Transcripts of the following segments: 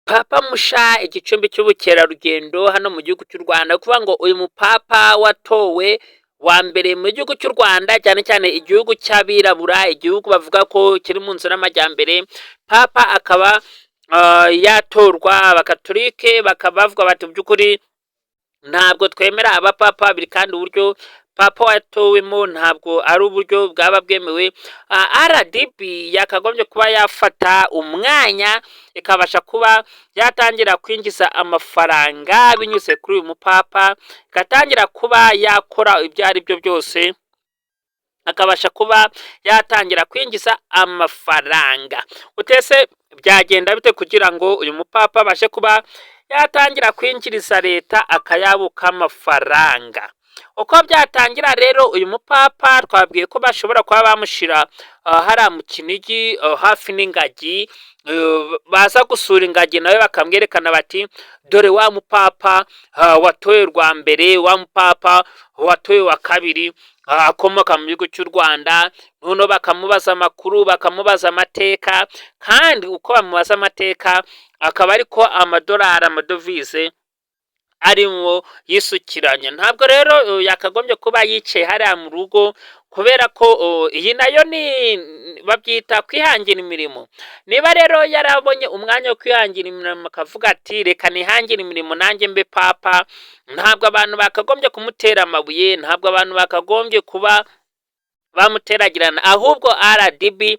Papa musha igicumbi cy'ubukerarugendo hano mu gihugu cy'u Rwanda, kuvuga ngo uyu mupapa watowe wa mbere mu gihugu cy'u Rwanda, cyane cyane igihugu cy'abirabura, igihugu bavuga ko kiri mu nzira y'amajyambere. Papa akaba yatorwa, abakatolike bakaba bavuga bati by'ukuri ntabwo twemera abapapa babiri, kandi uburyo papa watowemo ntabwo ari uburyo bwaba bwemewe. RDB yakagombye kuba yafata umwanya ikabasha kuba yatangira kwinjiza amafaranga binyuze kuri uyu mupapa, igatangira kuba yakora ibyo ari byo byose, akabasha kuba yatangira kwinjiza amafaranga. Utese byagenda bite kugira ngo uyu mupapa abashe kuba yatangira kwinjiriza leta akayabo k'amafaranga? Uko byatangira rero, uyu mupapa twabwiye ko bashobora kuba bamushira hariya mu Kinigi hafi n'ingagi, baza gusura ingagi nawe bakamwerekana bati dore wa mupapa watoye rwa mbere, wa mupapa watoye wa kabiri, akomoka mu gihugu cy'u Rwanda. Noneho bakamubaza amakuru, bakamubaza amateka, kandi uko bamubaza amateka akaba ariko amadolari, amadovize arimo yisukiranya. Ntabwo rero yakagombye kuba yicaye hariya mu rugo, kubera ko iyi nayo ni babyita kwihangira imirimo. Niba rero yarabonye umwanya wo kwihangira imirimo akavuga ati reka nihangire imirimo nanjye mbe papa, ntabwo abantu bakagombye kumutera amabuye, ntabwo abantu bakagombye kuba bamuteragirana, ahubwo RDB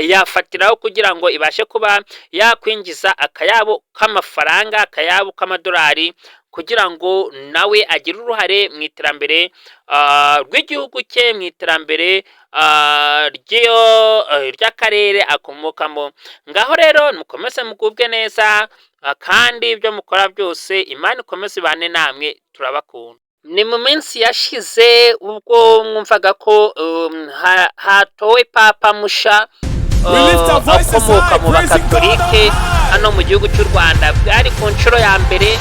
yafatiraho kugira ngo ibashe kuba yakwinjiza akayabo k'amafaranga, akayabo k'amadolari, kugira ngo nawe agire uruhare mu iterambere rw'igihugu cye, mu iterambere ry'akarere akomokamo. Ngaho rero mukomeze mugubwe neza, kandi ibyo mukora byose Imana ikomeze ibane namwe, turabakunda. Ni mu minsi yashize ubwo mwumvaga ko hatowe papa musha akomoka mu bakatolike hano mu gihugu cy'u Rwanda. Bwari ku nshuro ya mbere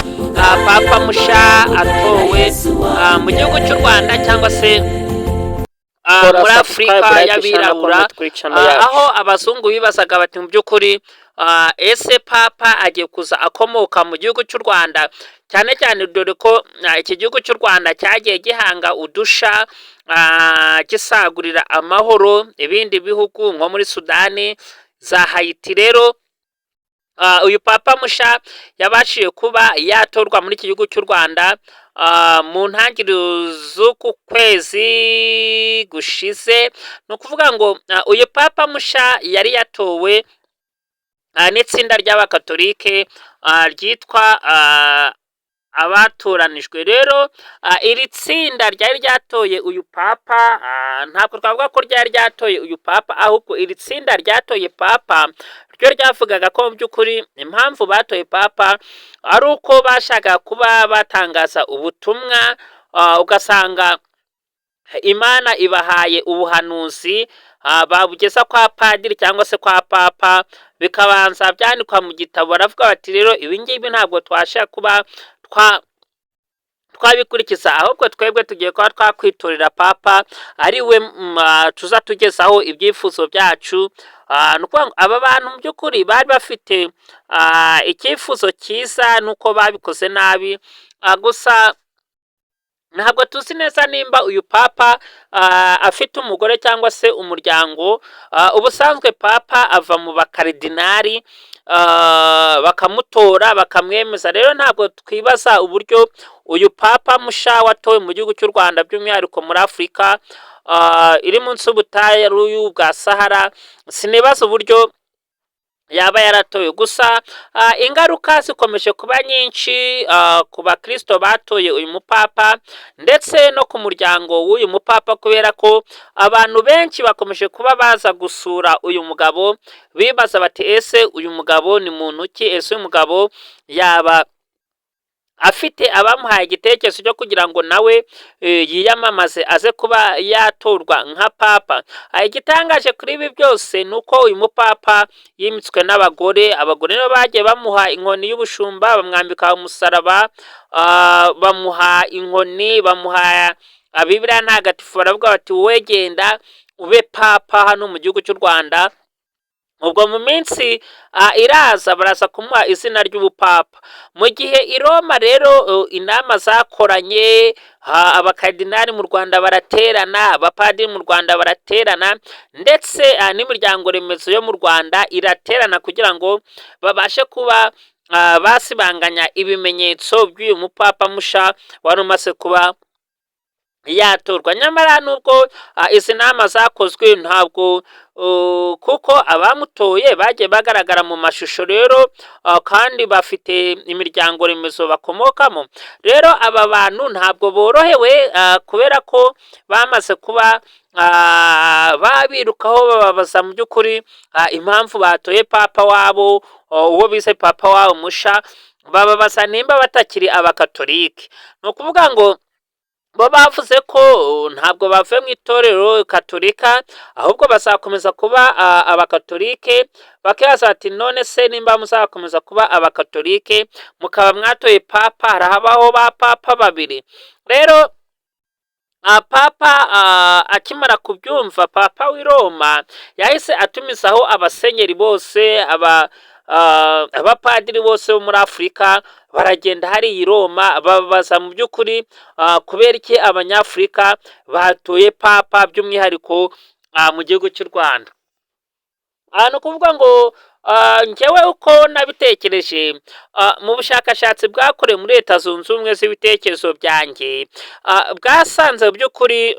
papa musha atowe mu gihugu cy'u Rwanda, cyangwa se muri Afurika y'abirabura, aho abazungu bibazaga bati mu by'ukuri ese papa agiye kuza akomoka mu gihugu cy'u Rwanda, cyane cyane dore ko iki gihugu cy'u Rwanda cyagiye gihanga udusha gisagurira amahoro ibindi bihugu nko muri Sudani, za Haiti. Rero uyu papa musha yabashije kuba yatorwa muri iki gihugu cy'u Rwanda mu ntangiriro z'uku kwezi gushize. ni ukuvuga ngo uyu papa musha yari yatowe n'itsinda ry'abakatolike ryitwa abatoranijwe. Rero iri tsinda ryari ryatoye uyu papa, ntabwo twavuga ko ryari ryatoye uyu papa, ahubwo iri tsinda ryatoye papa ryo ryavugaga ko mu by'ukuri impamvu batoye papa ari uko bashaka kuba batangaza ubutumwa, ugasanga Imana ibahaye ubuhanuzi, babugeza kwa padiri cyangwa se kwa papa, bikabanza byandikwa mu gitabo. Baravuga bati rero ibi ngibi ntabwo twashaka kuba twabikurikiza, ahubwo twebwe tugiye kuba twakwitorera papa ari we tuza tugezaho ibyifuzo byacu. Ni ukuvuga ngo aba bantu mu by'ukuri bari bafite icyifuzo cyiza, nuko babikoze nabi. Gusa ntabwo tuzi neza nimba uyu papa afite umugore cyangwa se umuryango. Ubusanzwe papa ava mu bakaridinari, bakamutora bakamwemeza. Rero ntabwo twibaza uburyo uyu papa musha watowe mu gihugu cy'u Rwanda, by'umwihariko muri Afurika iri munsi y'ubutayu bwa Sahara, sinibaza uburyo yaba yaratoye. Gusa ingaruka zikomeje kuba nyinshi ku bakristo batoye uyu mupapa, ndetse no ku muryango w'uyu mupapa, kubera ko abantu benshi bakomeje kuba baza gusura uyu mugabo, bibaza bati ese uyu mugabo ni muntu ki? Ese uyu mugabo yaba afite abamuhaye igitekerezo cyo kugira ngo nawe yiyamamaze aze kuba yatorwa nka papa? Igitangaje kuri ibi byose ni uko uyu mupapa yimitswe n'abagore. Abagore nibo bagiye bamuha inkoni y'ubushumba, bamwambika umusaraba, bamuha inkoni, bamuha Bibiliya ntagatifu. Baravuga bati wowe genda ube papa hano mu gihugu cy'u Rwanda, ubwo mu minsi iraza baraza kumuha izina ry'ubupapa. Mu gihe i Roma rero inama zakoranye, abakardinali mu Rwanda baraterana, abapadiri mu Rwanda baraterana, ndetse n'imiryango remezo yo mu Rwanda iraterana kugira ngo babashe kuba basibanganya ibimenyetso by'uyu mupapa musha wari umaze kuba yatorwa. Nyamara nubwo izi nama zakozwe ntabwo kuko abamutoye bagiye bagaragara mu mashusho rero, kandi bafite imiryango remezo bakomokamo. Rero aba bantu ntabwo borohewe kubera ko bamaze kuba babirukaho bababaza mu by'ukuri impamvu batoye papa wabo, uwo bise papa wabo musha, bababaza nimba batakiri abakatolike. Ni ukuvuga ngo bo bavuze ko ntabwo bavuye mu itorero katolika, ahubwo bazakomeza kuba abakatolike. Bakibaza bati none se nimba muzakomeza kuba abakatolike mukaba mwatoye papa, harabaho ba papa babiri. Rero papa akimara kubyumva, papa w'i Roma yahise atumizaho abasenyeri bose, abapadiri bose bo muri Afurika, baragenda hari i Roma babaza mu by'ukuri kubera iki abanyafurika batoye papa by'umwihariko mu gihugu cy'u Rwanda. Ni ukuvuga ngo njyewe uko nabitekereje mu bushakashatsi bwakorewe muri Leta Zunze Ubumwe z'ibitekerezo byanjye, bwasanze by'ukuri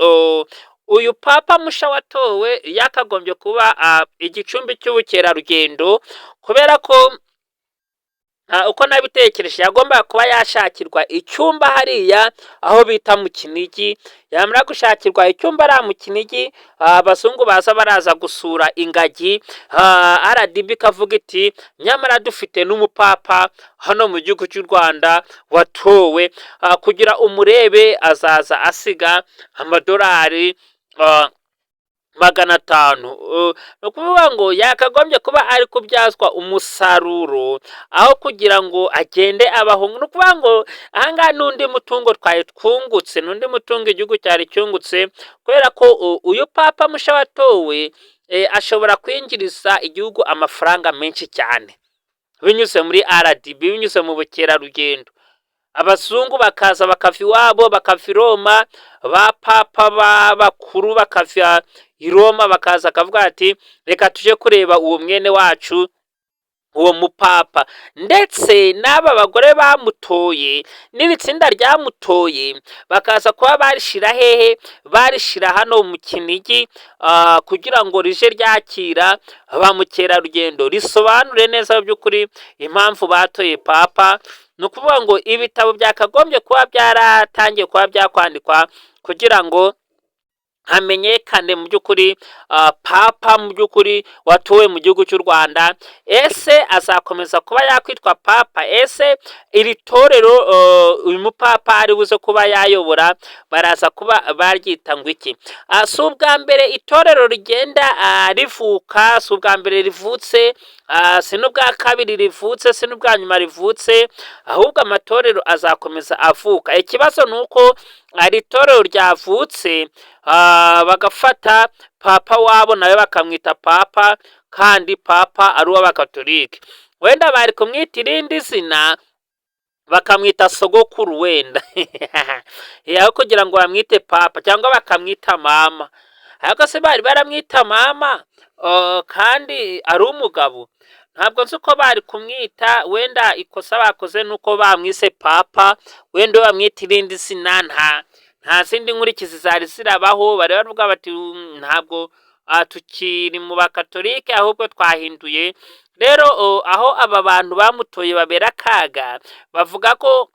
uyu papa musha watowe yakagombye kuba igicumbi cy'ubukerarugendo, kubera ko uko nabitekereje yagombaga kuba yashakirwa icyumba hariya aho bita mu Kinigi. Yamara gushakirwa icyumba ari mu Kinigi, abazungu baza baraza gusura ingagi, RDB kavuga iti nyamara dufite n'umupapa hano mu gihugu cy'u Rwanda watowe, kugira umurebe azaza asiga amadolari 500. Ni ukuvuga ngo yakagombye kuba ari kubyazwa umusaruro aho kugira ngo agende abahungu. Ni ukuvuga ngo ahangaha n'undi mutungo twari twungutse, n'undi mutungo igihugu cyari cyungutse, kubera ko uyu papa musha watowe ashobora kwinjiriza igihugu amafaranga menshi cyane binyuze muri RDB, binyuze mu bukerarugendo. Abazungu bakaza bakava iwabo, bakava i Roma, ba papa bakuru bakava i Roma bakaza akavuga ati reka tuje kureba uwo mwene wacu, uwo mupapa. Ndetse n'aba bagore bamutoye n'iri tsinda ryamutoye bakaza kuba barishira hehe, barishira hano mu Kinigi, kugira ngo rije ryakira ba mukerarugendo, risobanure neza by'ukuri impamvu batoye papa. Ni ukuvuga ngo ibitabo byakagombye kuba byaratangiye kuba byakwandikwa kugira ngo hamenyekane mu by'ukuri papa mu by'ukuri watowe mu gihugu cy'u Rwanda. Ese azakomeza kuba yakwitwa papa? Ese iri torero uyu mupapa ari buze kuba yayobora baraza kuba baryita ngo iki? Si ubwa mbere itorero rigenda rivuka, si ubwa mbere rivutse, si n'ubwa kabiri rivutse, si n'ubwa nyuma rivutse, ahubwo amatorero azakomeza avuka. Ikibazo ni uko iri torero ryavutse bagafata papa wabo nawe bakamwita papa, kandi papa ari uw'abakatolike. Wenda bari kumwita irindi zina bakamwita sogokuru wenda aho kugira ngo bamwite papa, cyangwa bakamwita mama. Ariko se bari baramwita mama kandi ari umugabo? Ntabwo nzi uko bari kumwita. Wenda ikosa bakoze nuko bamwise papa, wenda bamwita irindi zina nta zindi nkurikizi zari zirabaho. Bari bavuga bati ntabwo tukiri mu bakatolike ahubwo twahinduye. Rero aho aba bantu bamutoye babera akaga, bavuga ko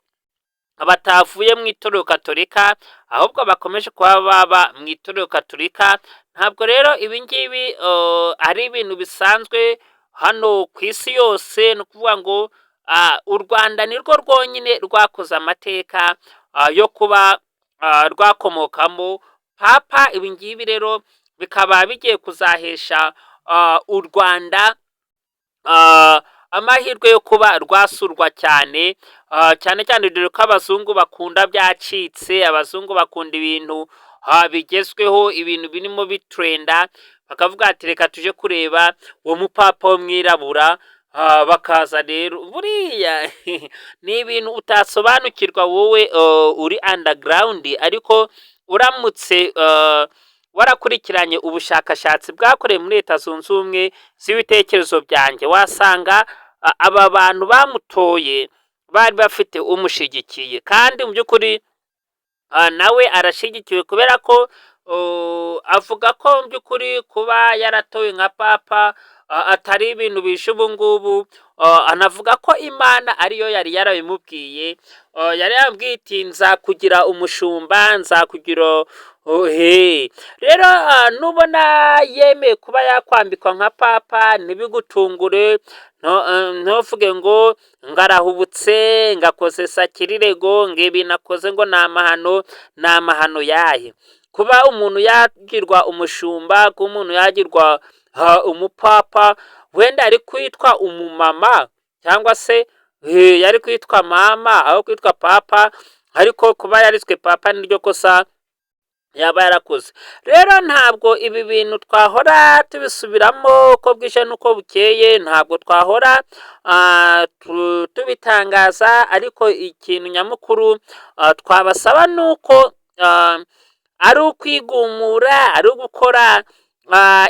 batavuye mu itorero katolika ahubwo bakomeje kuba baba mu itorero katolika. Ntabwo rero ibi ngibi ari ibintu bisanzwe hano ku isi yose. Ni ukuvuga ngo u Rwanda nirwo rwonyine rwakoze amateka yo kuba rwakomokamo papa. Ibi ngibi rero bikaba bigiye kuzahesha u Rwanda amahirwe yo kuba rwasurwa cyane cyane dore ko abazungu bakunda byacitse. Abazungu bakunda ibintu bigezweho, ibintu birimo bitrenda. bakavuga ati reka tuje kureba uwo mupapa w'umwirabura. Bakaza rero buriya ni ibintu utasobanukirwa wowe uri underground, ariko uramutse warakurikiranye ubushakashatsi bwakorewe muri Leta Zunze Ubumwe z'ibitekerezo byanjye, wasanga aba bantu bamutoye bari bafite umushigikiye, kandi mu by'ukuri nawe arashigikiwe kubera ko avuga ko mu by'ukuri kuba yaratowe nka papa atari ibintu bishe ubu ngubu. Anavuga ko Imana ariyo yari yarabimubwiye, yari yabwiye iti nzakugira umushumba, nzakugira rero nubona yemeye kuba yakwambikwa nka papa ntibigutungure, ntuvuge ngo ngarahubutse ngakoze sakirirego ngo ibi nakoze ngo ni amahano yahe. Kuba umuntu yagirwa umushumba, kuba umuntu yagirwa umupapa, wenda ari kwitwa umumama cyangwa se yari kwitwa mama aho kwitwa papa, ariko kuba yariswe papa niryo kosa yaba yarakoze. Rero ntabwo ibi bintu twahora tubisubiramo uko bwije n'uko bukeye, ntabwo twahora tubitangaza, ariko ikintu nyamukuru twabasaba nuko ari ukwigumura, ari ugukora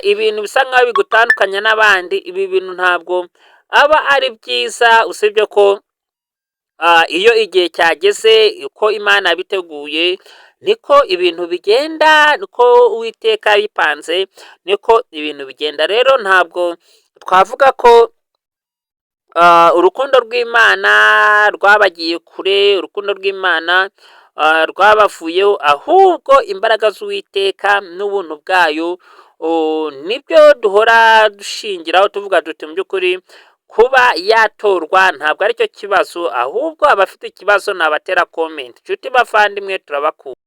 ibintu bisa nkaho bigutandukanya n'abandi. Ibi bintu ntabwo aba ari byiza, usibye ko iyo igihe cyageze uko Imana yabiteguye niko ibintu bigenda, niko Uwiteka bipanze niko ibintu bigenda. Rero ntabwo twavuga ko urukundo rw'Imana rwabagiye kure, urukundo rw'Imana rwabavuyeho, ahubwo imbaraga z'Uwiteka n'ubuntu bwayo nibyo duhora dushingiraho tuvuga duti mu by'ukuri kuba yatorwa ntabwo aricyo kibazo, ahubwo abafite ikibazo nabatera comment. Nshuti bavandimwe turabakunda.